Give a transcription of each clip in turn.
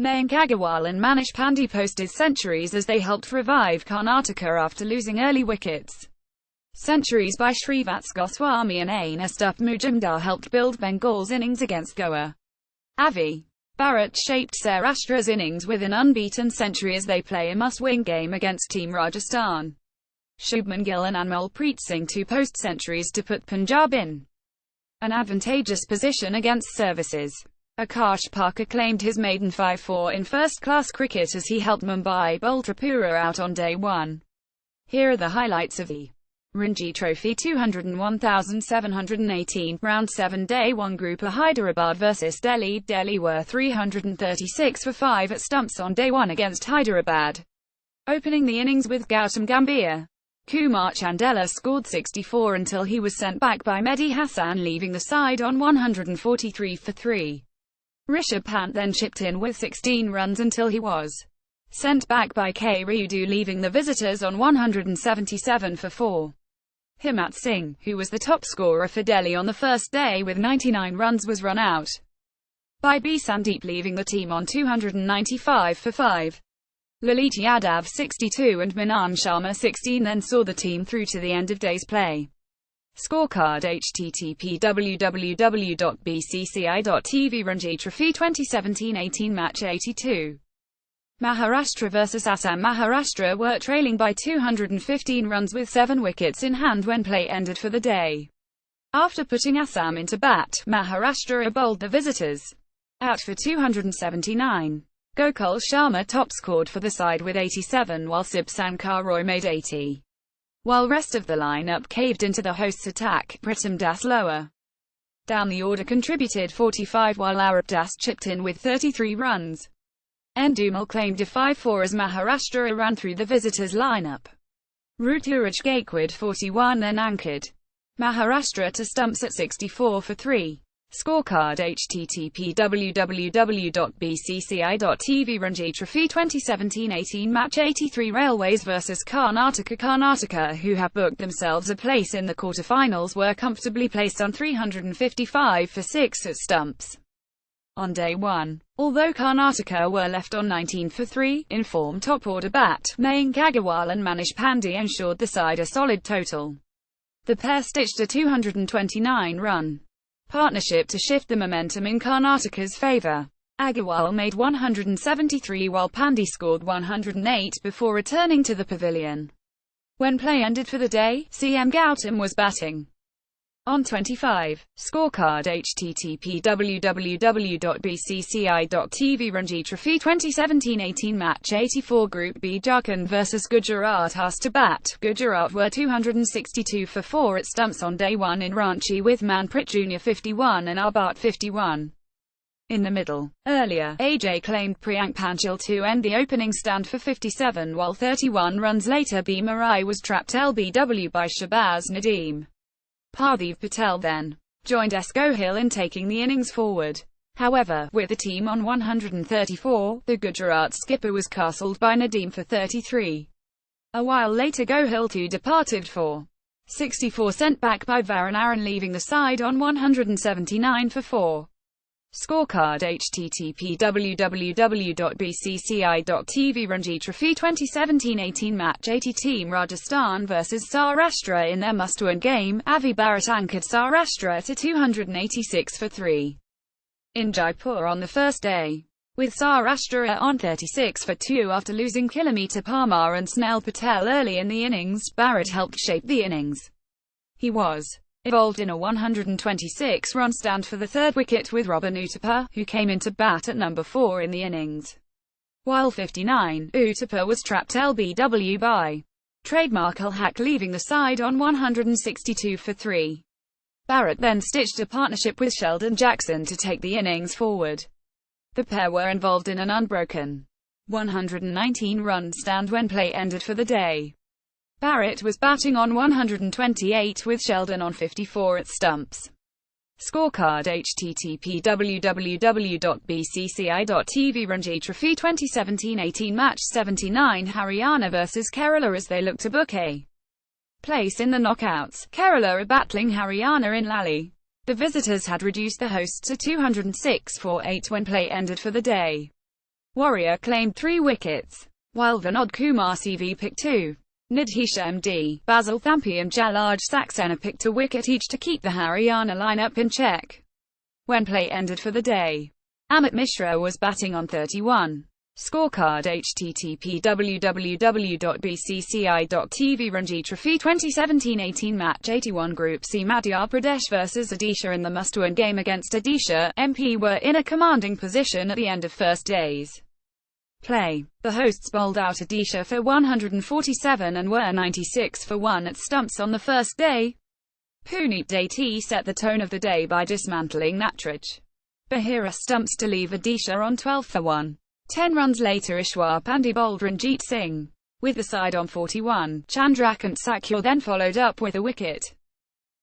Mayank Agarwal and Manish Pandey posted centuries as they helped revive Karnataka after losing early wickets. Centuries by Shreevats, Goswami and Anustup Mujumdar helped build Bengal's innings against Goa. Avi Barot shaped Saurashtra's innings with an unbeaten century as they play a must-win game against Team Rajasthan. Shubhman, Gill and Anmolpreet Singh to post centuries to put Punjab in an advantageous position against services. Akash Parkar claimed his maiden 5-4 in first-class cricket as he helped Mumbai bowl Tripura out on day 1. Here are the highlights of the Ranji Trophy 201,718, Round 7 Day 1 Group AHyderabad vs Delhi. Delhi were 336 for 5 at stumps on Day 1 against Hyderabad. Opening the innings with Gautam Gambhir, Kumar Chandela scored 64 until he was sent back by Mehdi Hasan, leaving the side on 143 for 3. Rishabh Pant then chipped in with 16 runs until he was sent back by K Rayudu, leaving the visitors on 177 for 4. Himmat Singh, who was the top scorer for Delhi on the first day with 99 runs, was run out by B. Sandeep, leaving the team on 295 for 5. Lalit Yadav 62 and Minan Sharma 16 then saw the team through to the end of day's play. Scorecard http://www.bcci.tv Ranji Trophy 2017-18 Match 82. Maharashtra vs Assam. Maharashtra were trailing by 215 runs with 7 wickets in hand when play ended for the day. After putting Assam into bat, Maharashtra bowled the visitors out for 279. Gokul Sharma top-scored for the side with 87 while Sib Sankar Roy made 80. While rest of the lineup caved into the hosts' attack, Pritam Das lower down the order contributed 45 while Arab Das chipped in with 33 runs. Endumal claimed a 5-4 as Maharashtra ran through the visitors' lineup. Ruturaj Gaikwad 41 then anchored Maharashtra to stumps at 64 for 3. Scorecard http://www.bcci.tv Ranji Trophy 2017-18 Match 83 Railways vs Karnataka. Karnataka, who have booked themselves a place in the quarter-finals, were comfortably placed on 355 for 6 at stumps on day 1. Although Karnataka were left on 19 for 3, in form top-order bat, Mayank Agarwal and Manish Pandey ensured the side a solid total. The pair stitched a 229-run partnership to shift the momentum in Karnataka's favour. Agarwal made 173 while Pandey scored 108 before returning to the pavilion. When play ended for the day, CM Gautam was batting on 25. Scorecard http://www.bcci.tv Ranji Trophy 2017-18 Match 84 Group B Jharkhand vs Gujarat asked to bat. Gujarat were 262 for 4 at stumps on day 1 in Ranchi with Manpreet Jr. 51 and Arbhat 51. In the middle. Earlier, AJ claimed Priyank Panchal to end the opening stand for 57 while 31 runs later B. Marai was trapped LBW by Shahbaz Nadeem. Parthiv Patel then joined Gohil in taking the innings forward. However, with the team on 134, the Gujarat skipper was castled by Nadeem for 33. A while later Gohil too departed for 64, sent back by Varun Aaron, leaving the side on 179 for 4. Scorecard http://www.bcci.tv Ranji Trophy 2017-18 Match 80 Team Rajasthan vs Saurashtra. In their must-win game, Avi Barot anchored Saurashtra to 286 for 3 in Jaipur on the first day, with Saurashtra on 36 for 2 after losing Kilometer Parmar and Snell Patel early in the innings. Barot helped shape the innings. He was involved in a 126-run stand for the third wicket with Robin Uthappa, who came into bat at number 4 in the innings. While 59, Uthappa was trapped LBW by trademark Al-Haq, leaving the side on 162 for 3. Barot then stitched a partnership with Sheldon Jackson to take the innings forward. The pair were involved in an unbroken 119-run stand when play ended for the day. Barot was batting on 128 with Sheldon on 54 at stumps. Scorecard http://www.bcci.tv Ranji Trophy 2017-18 Match 79 Haryana vs Kerala. As they look to book a place in the knockouts, Kerala are battling Haryana in Lally. The visitors had reduced the hosts to 206 for 8 when play ended for the day. Warrior claimed 3 wickets, while Vinod Kumar CV picked 2. Nidhesh MD, Basil Thampi and Jalaj Saxena picked a wicket each to keep the Haryana lineup in check. When play ended for the day, Amit Mishra was batting on 31. Scorecard http www.bcci.tv Ranji Trophy 2017-18 Match 81 Group C Madhya Pradesh vs Odisha. In the must-win game against Odisha, MP were in a commanding position at the end of first day's play. The hosts bowled out Odisha for 147 and were 96 for 1 at stumps on the first day. Puneet Dati set the tone of the day by dismantling Natraj Bahira stumps to leave Odisha on 12 for 1. 10 runs later Ishwar Pandey bowled Ranjit Singh, with the side on 41. Chandrakant Sakya then followed up with a wicket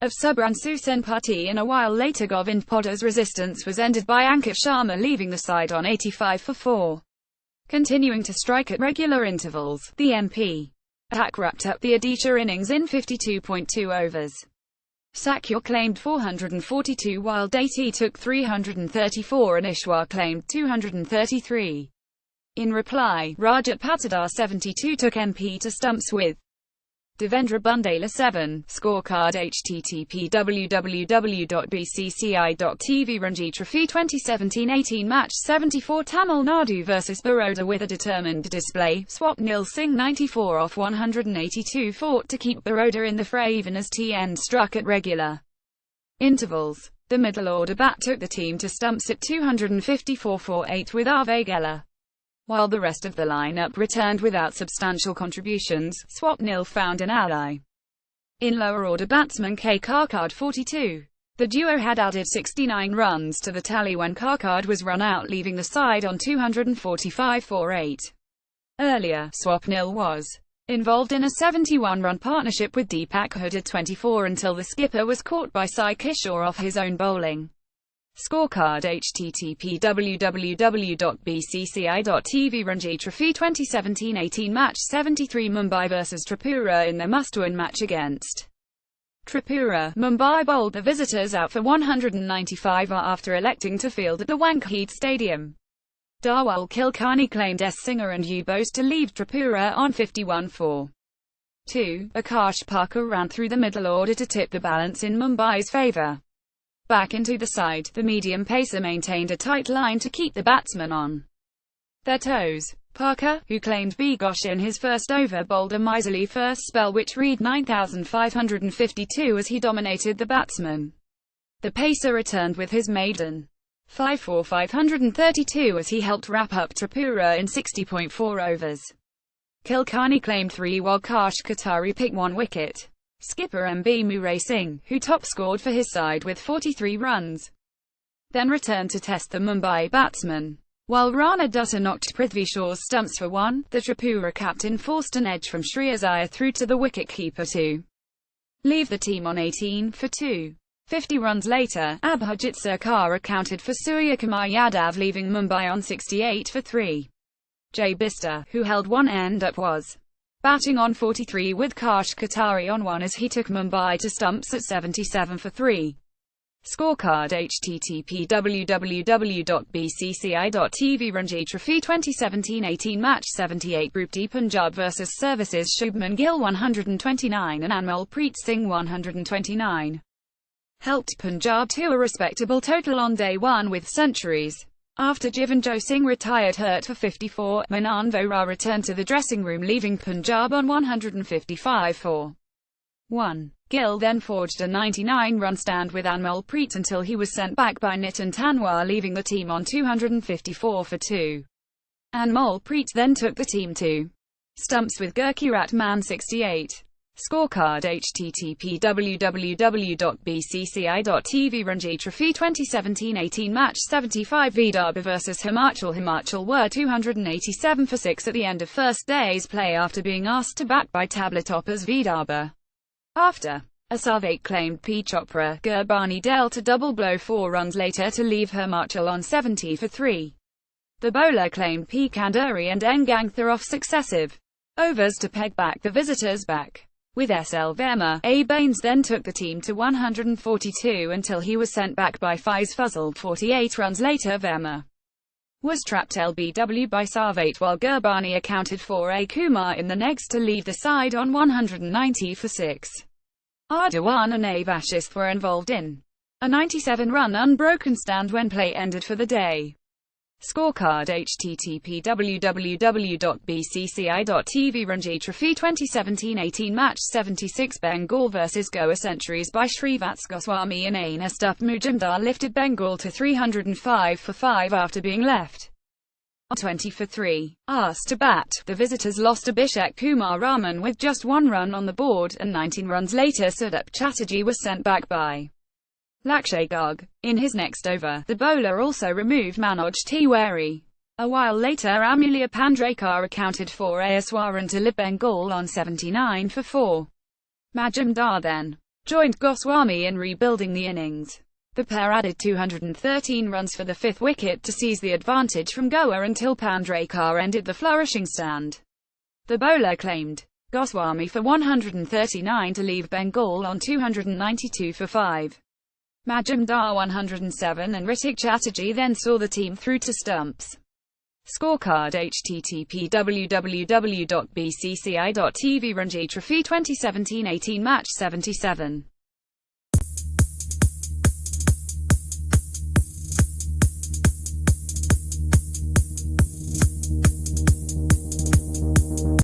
of Subhranshu Senpati, and a while later Govind Poddar's resistance was ended by Ankit Sharma leaving the side on 85 for 4. Continuing to strike at regular intervals, the MP attack wrapped up the Odisha innings in 52.2 overs. Sakya claimed 442 while Dati took 334 and Ishwar claimed 233. In reply, Rajat Patidar 72 took MP to stumps with Devendra Bundela 7. Scorecard http www.bcci.tv Ranji Trophy 2017-18 Match 74 Tamil Nadu vs Baroda. With a determined display, Swapnil Singh 94 off 182 fought to keep Baroda in the fray even as TN struck at regular intervals. The middle order bat took the team to stumps at 254 for 8 with Ave Geller. While the rest of the lineup returned without substantial contributions, Swapnil found an ally in lower order batsman K Karkard 42. The duo had added 69 runs to the tally when Karkard was run out, leaving the side on 245 for 8. Earlier, Swapnil was involved in a 71-run partnership with Deepak Hood at 24 until the skipper was caught by Sai Kishore off his own bowling. Scorecard http www.bcci.tv Ranji Trophy 2017-18 Match 73 Mumbai vs Tripura. In their must-win match against Tripura, Mumbai bowled the visitors out for 195 after electing to field at the Wankhede Stadium. Dawal Kilkarni claimed S. Singer and U. Bose to leave Tripura on 51 for 2. Akash Parkar ran through the middle order to tip the balance in Mumbai's favour. Back into the side, the medium pacer maintained a tight line to keep the batsmen on their toes. Parker, who claimed B. Ghosh in his first over, bowled a miserly first spell which read 9,552 as he dominated the batsmen. The pacer returned with his maiden 5 for 532 as he helped wrap up Tripura in 60.4 overs. Kilkarni claimed 3 while Kash Katari picked 1 wicket. Skipper MB Murray Singh, who top-scored for his side with 43 runs, then returned to test the Mumbai batsmen. While Rana Dutta knocked Prithvi Shaw's stumps for 1, the Tripura captain forced an edge from Shreyas Iyer through to the wicket-keeper to leave the team on 18 for 2. 50 runs later, Abhijit Sarkar accounted for Surya Kumar Yadav, leaving Mumbai on 68 for 3. Jay Bista, who held one end up, was batting on 43 with Kash Katari on 1 as he took Mumbai to stumps at 77 for 3. Scorecard http www.bcci.tv Ranji Trophy 2017-18 Match 78 Group D Punjab vs Services. Shubhman Gill 129 and Anmolpreet Singh 129 helped Punjab to a respectable total on day 1 with centuries. After Jivanjot Singh retired hurt for 54, Manan Vohra returned to the dressing room, leaving Punjab on 155 for 1. Gill then forged a 99-run stand with Anmolpreet until he was sent back by Nitin Tanwar, leaving the team on 254 for 2. Anmolpreet then took the team to stumps with Gurkirat Man 68. Scorecard http www.bcci.tv Ranji Trophy 2017-18 Match 75 Vidarbha vs Himachal. Himachal were 287 for 6 at the end of first day's play after being asked to bat by tabla-toppers Vidarbha. After a Sarvate claimed P. Chopra, Gurbani dealt a double blow 4 runs later to leave Himachal on 70 for 3. The bowler claimed P. Kanduri and N. Gangther off successive overs to peg back the visitors back. With S.L. Verma, A. Baines then took the team to 142 until he was sent back by Faiz Fazal. 48 runs later, Verma was trapped LBW by Sarvate while Gurbani accounted for A. Kumar in the next to leave the side on 190 for 6. Ardawan and Abe Ashis were involved in a 97-run unbroken stand when play ended for the day. Scorecard http www.bcci.tv Ranji Trophy 2017-18 Match 76 Bengal vs Goa Centuries by Shreevats Goswami and Anustup. Mujumdar lifted Bengal to 305 for 5 after being left on 20 for 3. Asked to bat, the visitors lost Abhishek Kumar Raman with just 1 run on the board, and 19 runs later Sudeep Chatterjee was sent back by Lakshay Garg. In his next over, the bowler also removed Manoj Tiwari. A while later Amulya Pandrekar accounted for Ayaswaran to lead Bengal on 79 for 4. Majumdar then joined Goswami in rebuilding the innings. The pair added 213 runs for the 5th wicket to seize the advantage from Goa until Pandrekar ended the flourishing stand. The bowler claimed Goswami for 139 to leave Bengal on 292 for 5. Majumdar 107 and Ritik Chatterjee then saw the team through to stumps. Scorecard http www.bcci.tv Ranji Trophy 2017-18 Match 77